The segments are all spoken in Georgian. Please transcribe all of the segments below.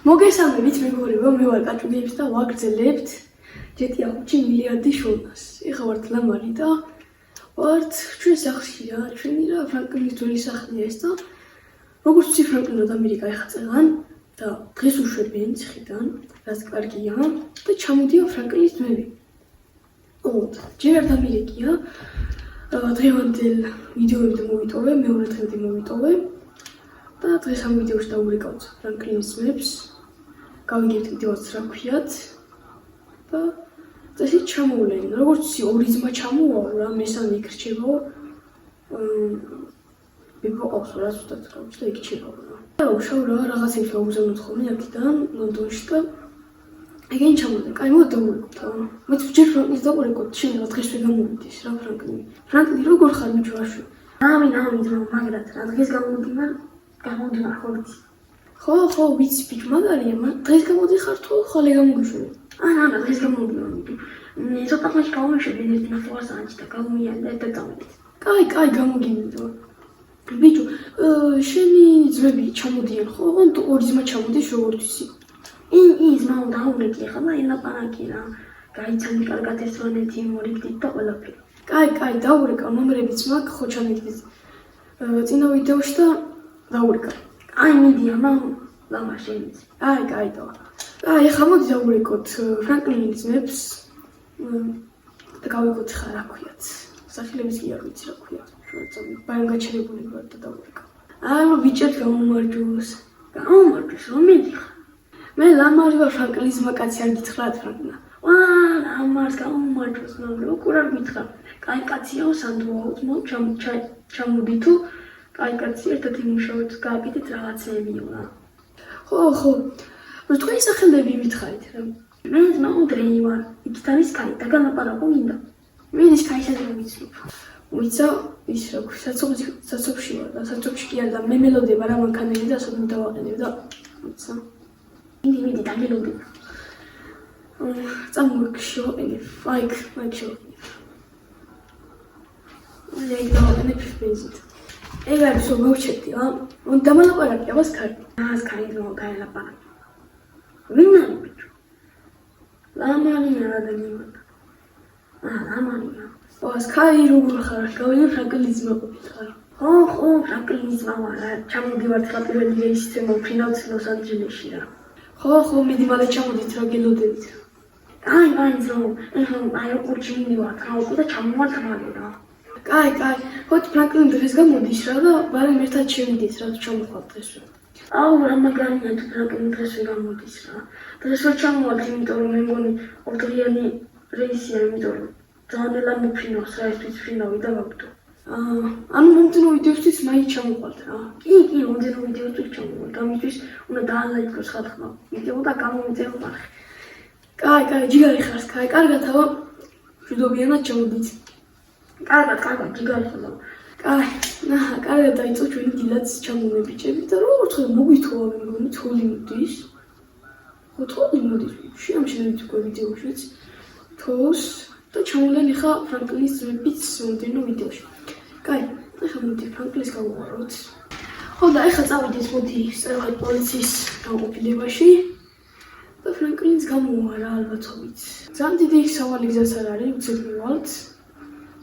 მოგესალმებით მეგობრებო, მე ვარ კაჭუგებს და ვაგრძელებთ GTA 5 მილიარდი შოუნას. ეხლა ვართ ლამარი და ვართ ჩვენ სახლში რა, ჩვენი რა ფრანკლინის ძველი სახლია ეს და როგორც ვთქვი ფრანკლინად ამერიკა ეხა წელან და დღეს უშვებიან ციხიდან, რაც კარგია და ჩამოდია ფრანკლინის ძმები. ოთ, ჯერ არ დამირეკია, დღევანდელ ვიდეოებთან მოვიტოვე, მეორე დღემდე მოვიტოვე და დღეს ამ ვიდეოში დავურეკავთ ფრანკლინის ძმებს. გავიგებთ ვიდეოც რა ქვიათ და წესით ჩამოვლენ. როგორც იცი, ორი ძმა ჩამოვაო რა, მესამე იქ რჩებაო. ვიყავს რა ზუსტად გავჩ და იქ რჩებაო რა. და უშავ რა რაღაცებს აუგზავნოთ ხოლმე აქედან ლონდონში და ეგენ ჩამოვიდა. კაი, მოდი დავურეკოთ. მეც ჯერ ფრანკლინის დავურეკოთ, შენ რა დღეს ვერ გამოვიდეს რა ფრანკლინი. ფრანკლინი როგორ ხარ მიჯვარში? ამინ ძმა, მაგრად რა დღეს გამოვიდიმარ ხოლმე. ხო, ვიცი ბიჭ, მაგარია, დღეს გამოდიხარ თუ ხოლე გამოგიშვები? არა, დღეს გამოვიდimar. ცოტა ხანში გავუშვები ერთი ნახევარსაათი და გავმიანდა და დავიდეთ. კაი, გამოგიმიდო. ბიჭო, შენი ძმები ჩამოდიან ხო? თუ ორი ძმა ჩამოდის როგორც ისი? ძმა უნდა აურეკი ხა და ელაპარაკი რა. გაიცანი კარგად ესვანეთი მორიგდით და ყველაფერი. კაი, დაურეკავ, ნომრებიც მაქვს, ხო ჩამიგდით. წინა ვიდეოში და დაურეკავ. მიდია, ლამაშენიც. კაი და. ეხლა მოდი დავურეკოთ ფრანკლინის ძმებს და გავიგოთ ხა რა ქვიათ. სახელების კი არ ვიცი რა ქვიათ. ბაიონ გაჩერებული ვარ და დავურეკავ. ბიჭებს გამომარჯოს. რომ მიდიხარ. მე ლამარი ვარ ფრანკლინის მაკაცი არ გითხრათ ფრანკლინა. ლამარს გამომარჯოს, როგორ არ გითხრა. კაი კაციაო სანდროაო, ჩამოდი თუ კაი კაცი ერთად იმუშავოთ, გააკეთეთ რაღაცეებიო რა. ხო. თქვენი სახელები მითხარით რა. მე ძმა უდრენი ვარ, იქით არის კაი და განაპარაკო მინდა. მე ის კაისაც არ ვიცნობ. ვიცა ის რა ქვია, საცობში ვარ და საცობში კი არა და მე მელოდება რა მანქანები და ასოთ დავაყენებ და ვიცა. მიდი დამელოდებ. წამოვიქშო, აიქ შევაყენებ. ეგ დავაყენებ ბენზინით. ეგ არის რომ მოვჩერდი რა. დამალაპარაკე აბას ქარი. ქარი რომ გაელაპარაკე. ვინ არის ბიჭო? ლამარია და მიმატა. ლამარია. ქარი როგორ ხარ? გავიგე ფრანკლინის ძმა ყოფილიყარ. ხო, ფრანკლინის ძმა ვარ. ჩამოდივართ ხა პირველი რეისზე მოვფრინავთ ლოს-ანჯელესში რა. ხო, მიდი მალე ჩამოდით რა გელოდებით. კაი, აეროპორტში მივიდივართ, და ჩამოვართ მალე რა. კაი, ხოთი ფრანკლინი დღეს გამოდის რა და ბარემ ერთად შევიდეთ რა თუ ჩამოხვალთ დღეს რა. რა მაგარია თუ ფრანკლინი დღეს ვერ გამოდის რა. დღეს ვერ ჩამოვალთ, იმიტომ რომ მე მგონი ორდღიანი რეისია, იმიტომ რომ ძალიან ელა მოფრინავს რა, ესთვის ფრინავი და ვაგდო. მომდენო ვიდეოსთვის მაინც ჩამოყვალთ რა. კი, მომდენო ვიდეოსთვის ჩამოყვალთ. ამისთვის უნდა დაალაიქოს ხალხმა. ვიდეო და გამომიწერო ხალხი. კაი, ჯიგარი ხარს, კარგად ავა. მშვიდობიანად ჩამოდით. კარგად, ჯიგარი ხარ. კარგად დაიწყო ჩვენი დილაც ჩამოვებიჭები და როგორც ხარ მოგვითოვა მე მგონი თოვლი მოდის. ხო, თოვლი მოდის. შეამჩნევით უკვე ვიდეოშიც. თოს და ჩამოვვლენ ხა ფრანკლინის ძმებიც მომდენო ვიდეოში. კაი, ეხლა მოდი ფრანკლინის გავუვაროთ. ხო და ეხლა წავიდეთ მოდი სწორედ პოლიციის განყოფილებაში და ფრანკლინს გამოვარა ალბათობით. ძალიან დიდი სავალი გზაც არ არის, უცებ მივალთ.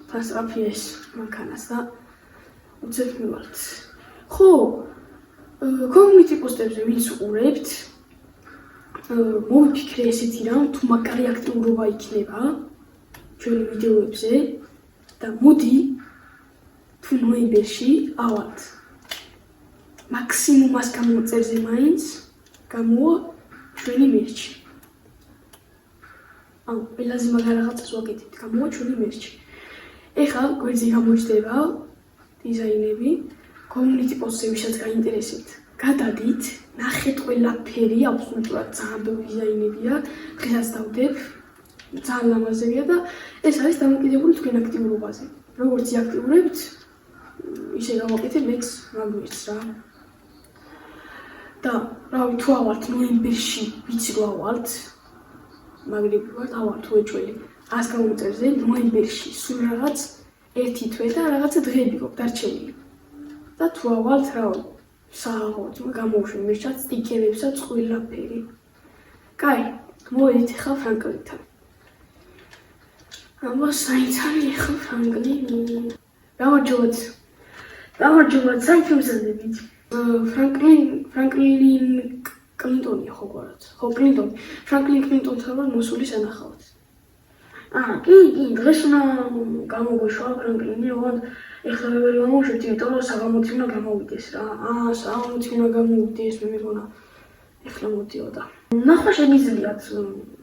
დასწრაფია ეს მანქანას და უცებ მივალთ. ხო, კომუნიტი პოსტებზე ვინც უყურებთ, მოვიფიქრე ესეთი რამ, თუ მაგარი აქტიურობა იქნება ჩვენი ვიდეოებზე და მოდი თუ ნოემბერში ავალთ. მაქსიმუმას გამოწერზე მაინც გამოვა ჩვენი მერჩი. ყველაზე მაგარ რაღაცას ვაკეთებთ, გამოვა ჩვენი მერჩი. ეხლა გვერდზე გამოჩნდება დიზაინები, კომუნიტი პოსტზე ვისაც გაინტერესებთ. გადადით, ნახეთ ყველაფერი, აბსოლუტურად ძალიან ბევრი დიზაინებია, დღესაც დავდებ, ძალიან ლამაზებია და ეს არის დამოკიდებული თქვენ აქტიურობაზე. როგორც იაქტიურებთ, ისე გავაკეთებ მეც მაგვის რა. და რავი თუ ავალთ ნოემბერში, ვიცი რომ ავალთ, მაგრები ვართ, ავალთ უეჭველი 100 გამომწერზე ნოემბერში, სულ რაღაც 1 თვე და რაღაცა დღეები გვაქვს დარჩენილი. და თუ ავალთ რავი სააღოთ გამოუშვი მერჩად სტიკერებსა წყვილაფერი. კაი, მოვედით ახლა ფრანკლინთან. ამას საით არის ახლა ფრანკლინი? გამარჯობათ, საით ვიზრდებით? ფრანკლინ კლინტონია ხო გვარად? ხო, კლინტონი. ფრანკლინ კლინტონთან ვარ მოსული სანახავად. კი, დღეს უნდა გამოგვეშვა ფრანკლინი, ოღონდ ეხლა ვერ გამოვშვით, იმიტომ რომ საღამოთი უნდა გამოვიდეს რა. საღამოთი უნდა გამოვიდეს, მე მეგონა ეხლა მოდიოდა. ნახვა შემიძლიათ,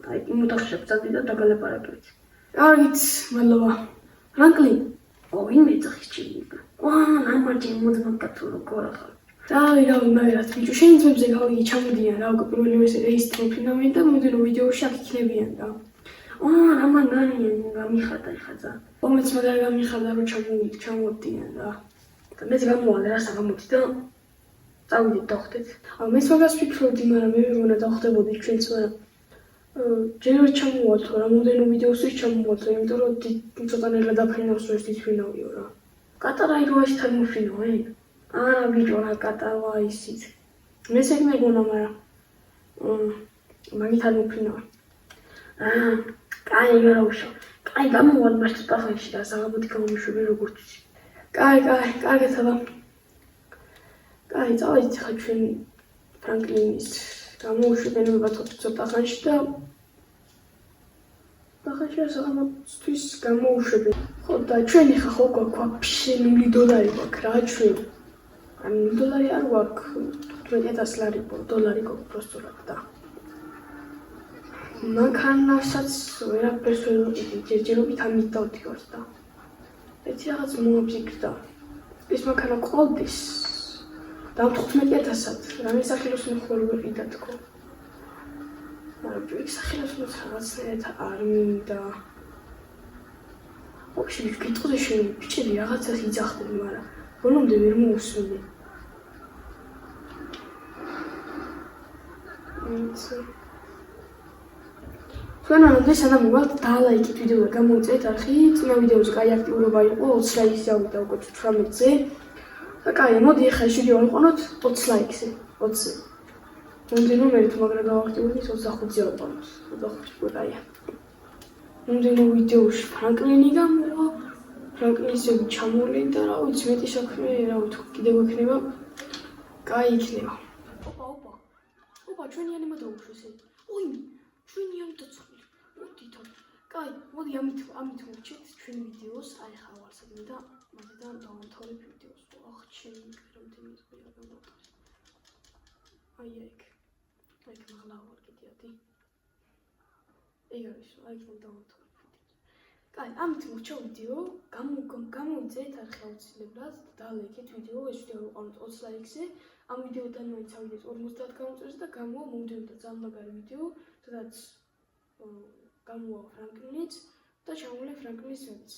აი იმ ოთახში ვწადი და დაგალაპარაკებით. კარგით, მადლობა. ფრანკლინ, ვინმე ძახის ჩიიბა. ნამარჯენ მოდმაკათო როგორ ახალ. რავი, მაგათ ბიჭო, შენი ძმებზე გავიგე ჩამოდიან რა, უკვე პირველი რეესტრო ფინავენ და მომდენო ვიდეოში აქ იქნებიან რა. რამან განიან გამიხარდა ხაძა. მომეც მაგარი გამიხარდა რომ ჩამოდიან რა. და მეც გამოვალე რა საღამოთი და წავიდეთ დავხდეთ. მეც მაგას ვფიქრობდი, მაგრამ მე მეგონა დავხდებოდი ჩვენც, მაგრამ ჯერ ვერ ჩამოვალთ რა, მომდენო ვიდეოსთვის ჩამოვალთ, იმიტომ რომ ცოტა ნელა დაფრინავს რომ ეს თვითფრინავიო რა. კატარა იროაში თან მოფრინავ, არა ბიჭო რა კატავა ისიც. მეც ეგ მეგონა, მაგრამ მაგით არ მოფრინავ. კაი გარავშო. კაი გამოვალ მას წახში და საღამოთი გამომიშვები როგორც იცი. კარგად აბა. კაი, წავედით ხა ჩვენ ფრანკლინის გამოვშვებენ ცოტა ხანში და საღამოთვის გამოვშვებენ. ხო და ჩვენი ხა ხო გვაქვს $1,000,000 გვაქვს რა ჩვენ. $1,000,000 არ გვაქვს, $15,000 გვაქვს პროსტურად და მანქანასაც ვერაფერს ვერ ვიყიდი, ჯერჯერობით ამით დავდივარ და ერთი რაღაც მომიფიქრდა. ეს მანქანა ყოლდეს და $15,000-ად, რამე სახელოს მხოლოდ ვერ ვიყიდა თქო. მაგრამ ეს სახელოს რაღაცნაირად არ მინდა. 혹시 გიტყოდე შენ ბიჭები რაღაცას იძახდნენ, მაგრამ ბოლომდე ვერ მოусმინე. ჩვენამდე სანამ მოვალთ დალაიქით ვიდეო და გამოიწვიეთ არხი, წინა ვიდეოზე კაი აქტიურობა იყო, 20 ლაიქს ავიდა უკვე 18-ზე. და კაი, მოდი ახლა ეს ვიდეო ვიყენოთ 20 ლაიქზე, 20-ზე. მომდენო მე თუ მაგრა გავაქტიურდეს 25-ზე ავყავთ, 25 კაია. მომდენო ვიდეოში ფრანკლინი გამოვა, ფრანკლინის ჩამოვლინდა და რა ვიცი, მეტი საქმე რა ვთქვა, კიდევ ექნება. კაი იქნება. ოპა, ჩვენიანი მოდაუშვეს ეს. ჩვენიანი დაწყვილი. მოდით. კაი, მოდი ამით მოვჩეთ ჩვენ ვიდეოს, აი ხა ვარ სადმე და მაგიდან დავამთავრებ ვიდეოს. ჩემი მიკროფონი მიყია გამოვყავს. აი მაღლა ვარ კიდეადი. ეგ არის, აი დავამთავრებ ვიდეოს. კაი, ამით მოვჩა ვიდეო, გამოიწერეთ არხი აუცილებლად, დალაიქეთ ვიდეო, ეს ვიდეო ვიყავით 20 ლაიქზე. ამ ვიდეოდან მაინც ავიდეთ 50 გამოწვევს და გამოვა მომდევნო და ძალიან მაგარი ვიდეო, სადაც გამოვა ფრანკლინიც და ჩამოვლე ფრანკლინის ვებიც.